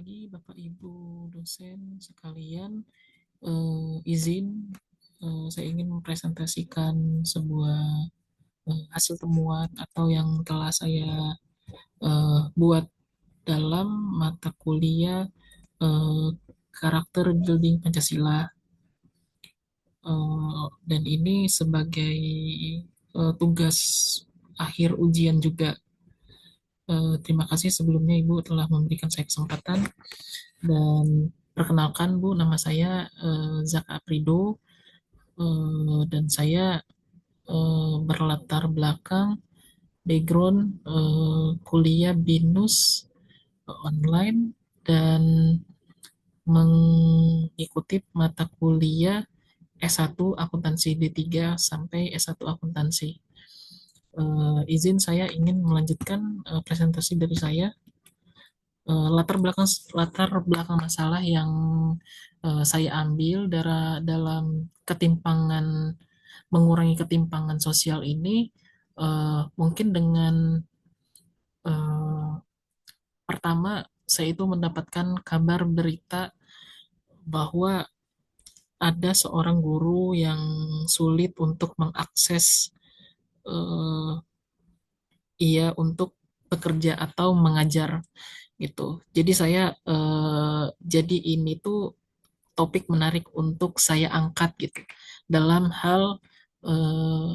pagi, Bapak Ibu dosen sekalian. Izin, saya ingin mempresentasikan sebuah hasil temuan atau yang telah saya buat dalam mata kuliah eh, karakter building Pancasila. Dan ini sebagai tugas akhir ujian juga. Terima kasih sebelumnya Ibu telah memberikan saya kesempatan. Dan perkenalkan Bu, nama saya Zaka Aprido, dan saya berlatar belakang background kuliah BINUS online dan mengikuti mata kuliah S1 akuntansi D3 sampai S1 akuntansi. Izin saya ingin melanjutkan presentasi dari saya. Latar belakang masalah yang saya ambil dalam ketimpangan mengurangi ketimpangan sosial ini, mungkin dengan eh, pertama saya itu mendapatkan kabar berita bahwa ada seorang guru yang sulit untuk mengakses eh, ia untuk bekerja atau mengajar gitu. Jadi saya jadi ini tuh topik menarik untuk saya angkat gitu dalam hal eh,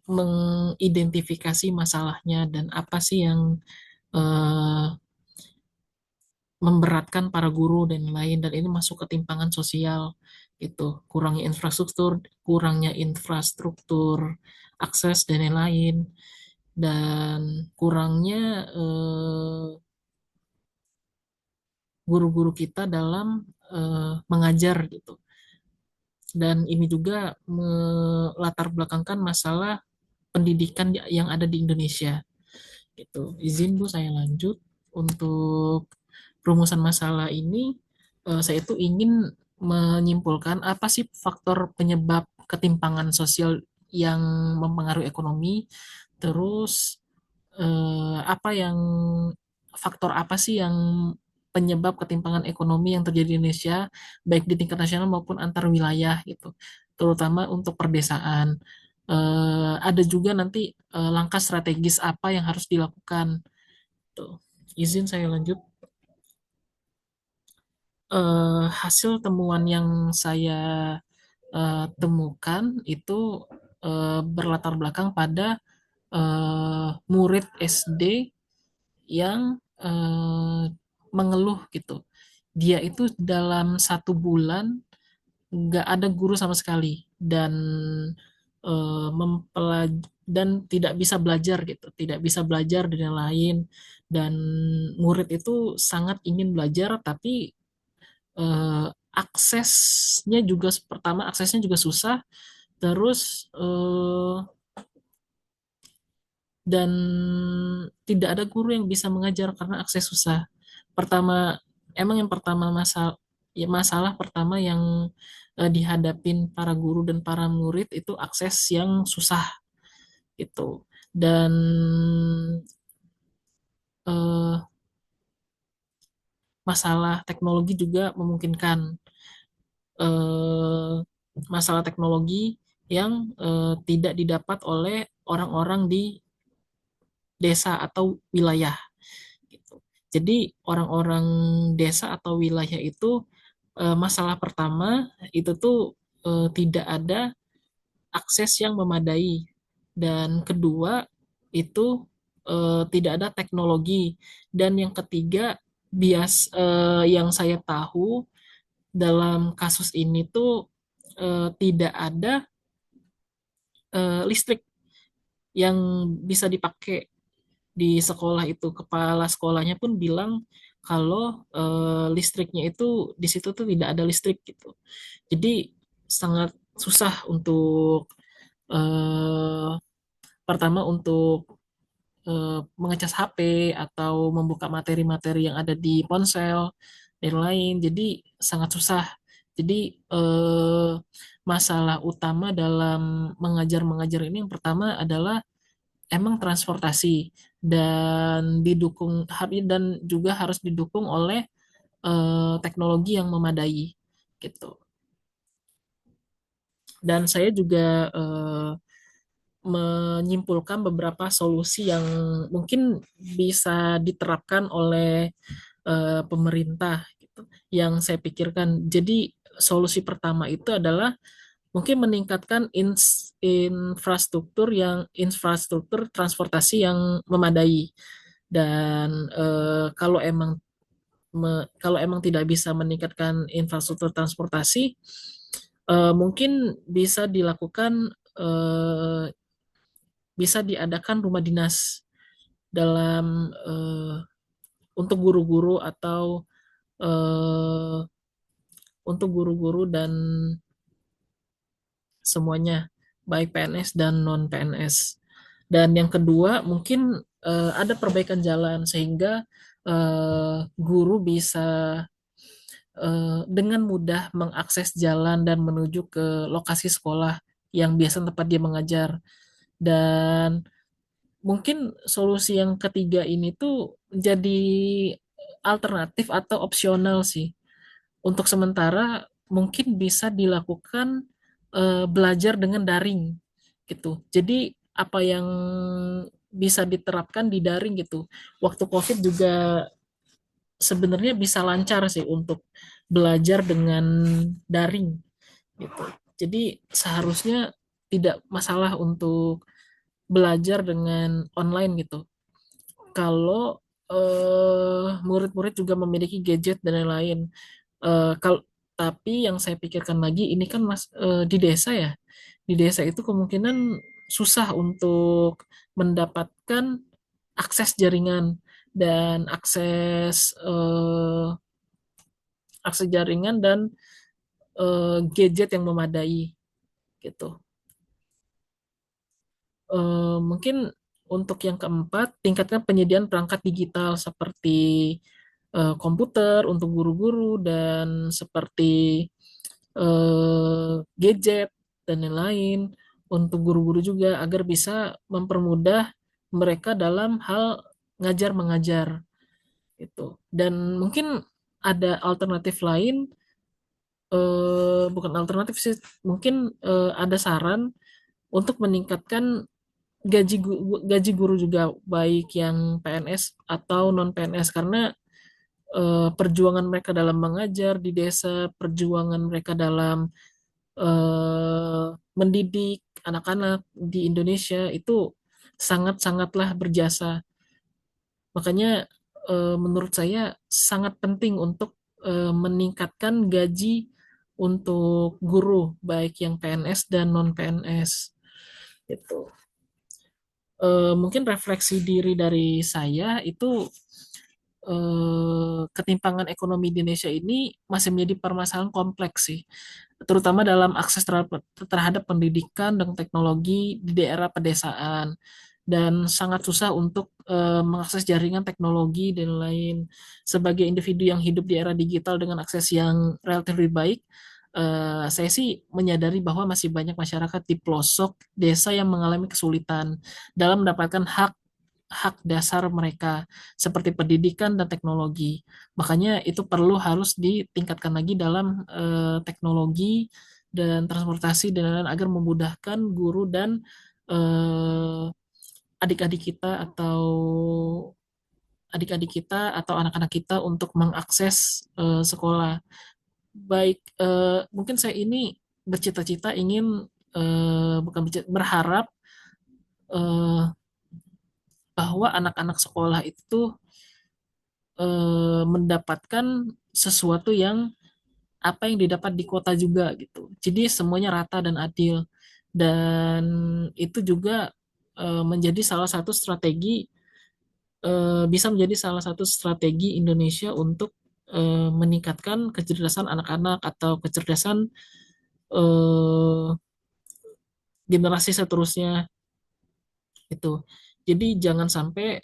mengidentifikasi masalahnya dan apa sih yang eh, memberatkan para guru dan lain, dan ini masuk ketimpangan sosial gitu, kurangnya infrastruktur akses dan lain-lain, dan kurangnya guru-guru kita dalam mengajar gitu. Dan ini juga melatar belakangkan masalah pendidikan yang ada di Indonesia gitu. Izin Bu, saya lanjut untuk rumusan masalah ini. Saya itu ingin menyimpulkan apa sih faktor penyebab ketimpangan sosial yang mempengaruhi ekonomi, terus apa yang faktor apa sih yang penyebab ketimpangan ekonomi yang terjadi di Indonesia, baik di tingkat nasional maupun antar wilayah gitu, terutama untuk perdesaan. Ada juga nanti langkah strategis apa yang harus dilakukan. Tuh. Izin saya lanjut. Hasil temuan yang saya temukan itu berlatar belakang pada murid SD yang mengeluh gitu. Dia itu dalam 1 bulan nggak ada guru sama sekali, dan dan tidak bisa belajar gitu, tidak bisa belajar dan lain. Dan murid itu sangat ingin belajar, tapi aksesnya juga susah, terus dan tidak ada guru yang bisa mengajar karena akses susah. Pertama, emang yang pertama masalah pertama yang dihadapin para guru dan para murid itu akses yang susah gitu. Dan eh, masalah teknologi juga memungkinkan, eh, masalah teknologi yang tidak didapat oleh orang-orang di desa atau wilayah gitu. Jadi orang-orang desa atau wilayah itu, masalah pertama itu tuh tidak ada akses yang memadai, dan kedua itu tidak ada teknologi, dan yang ketiga yang saya tahu dalam kasus ini tuh tidak ada listrik yang bisa dipakai di sekolah itu. Kepala sekolahnya pun bilang kalau listriknya itu di situ tuh tidak ada listrik gitu. Jadi sangat susah untuk eh, pertama untuk mengecas HP atau membuka materi-materi yang ada di ponsel dan lain. Jadi sangat susah. Jadi masalah utama dalam mengajar-mengajar ini yang pertama adalah emang transportasi, dan juga harus didukung oleh teknologi yang memadai gitu. Dan saya juga menyimpulkan beberapa solusi yang mungkin bisa diterapkan oleh pemerintah gitu, yang saya pikirkan. Jadi solusi pertama itu adalah mungkin meningkatkan infrastruktur transportasi yang memadai. Dan kalau emang tidak bisa meningkatkan infrastruktur transportasi, mungkin bisa dilakukan bisa diadakan rumah dinas dalam untuk guru-guru atau eh, untuk guru-guru dan semuanya, baik PNS dan non PNS. Dan yang kedua mungkin ada perbaikan jalan sehingga guru bisa dengan mudah mengakses jalan dan menuju ke lokasi sekolah yang biasa tempat dia mengajar. Dan mungkin solusi yang ketiga ini tuh jadi alternatif atau opsional sih. Untuk sementara mungkin bisa dilakukan belajar dengan daring gitu. Jadi apa yang bisa diterapkan di daring gitu. Waktu COVID juga sebenarnya bisa lancar sih untuk belajar dengan daring gitu. Jadi seharusnya tidak masalah untuk belajar dengan online gitu. Kalau murid-murid juga memiliki gadget dan lain-lain. Kalau tapi yang saya pikirkan lagi ini kan mas di desa ya. Di desa itu kemungkinan susah untuk mendapatkan akses jaringan dan akses jaringan dan gadget yang memadai gitu. Mungkin untuk yang keempat, tingkatkan penyediaan perangkat digital seperti komputer untuk guru-guru dan seperti gadget dan lain-lain untuk guru-guru juga agar bisa mempermudah mereka dalam hal ngajar mengajar itu. Dan mungkin ada alternatif lain, bukan alternatif sih, mungkin ada saran untuk meningkatkan gaji guru juga baik yang PNS atau non PNS karena perjuangan mereka dalam mengajar di desa, perjuangan mereka dalam mendidik anak-anak di Indonesia itu sangat-sangatlah berjasa. Makanya menurut saya sangat penting untuk meningkatkan gaji untuk guru baik yang PNS dan non PNS gitu. Mungkin refleksi diri dari saya itu ketimpangan ekonomi di Indonesia ini masih menjadi permasalahan kompleks sih, terutama dalam akses terhadap pendidikan dan teknologi di daerah pedesaan dan sangat susah untuk mengakses jaringan teknologi dan lain. Sebagai individu yang hidup di era digital dengan akses yang relatif lebih baik, saya sih menyadari bahwa masih banyak masyarakat di pelosok desa yang mengalami kesulitan dalam mendapatkan hak hak dasar mereka seperti pendidikan dan teknologi. Makanya itu perlu harus ditingkatkan lagi dalam teknologi dan transportasi dan lain-lain agar memudahkan guru dan eh, adik-adik kita atau anak-anak kita untuk mengakses sekolah. Baik, mungkin saya ini bercita-cita ingin bukan berharap eh, bahwa anak-anak sekolah itu mendapatkan sesuatu yang apa yang didapat di kota juga gitu. Jadi semuanya rata dan adil. Dan itu juga menjadi salah satu strategi bisa menjadi salah satu strategi Indonesia untuk meningkatkan kecerdasan anak-anak atau kecerdasan eh, generasi seterusnya itu. Jadi jangan sampai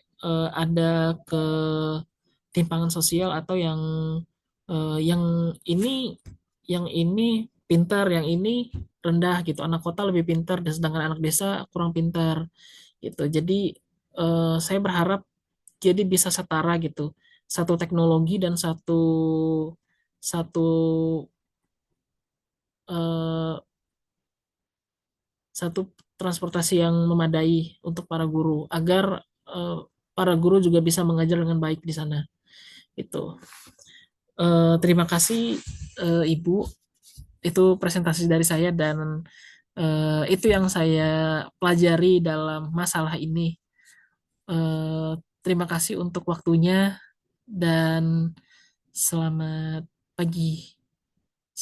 ada ketimpangan sosial atau yang ini pintar, yang ini rendah gitu. Anak kota lebih pintar dan sedangkan anak desa kurang pintar gitu. Jadi saya berharap jadi bisa setara gitu. satu teknologi dan satu satu eh, satu transportasi yang memadai untuk para guru agar eh, para guru juga bisa mengajar dengan baik di sana. Itu. Terima kasih Ibu. Itu presentasi dari saya dan itu yang saya pelajari dalam masalah ini. Eh, Terima kasih untuk waktunya dan selamat pagi.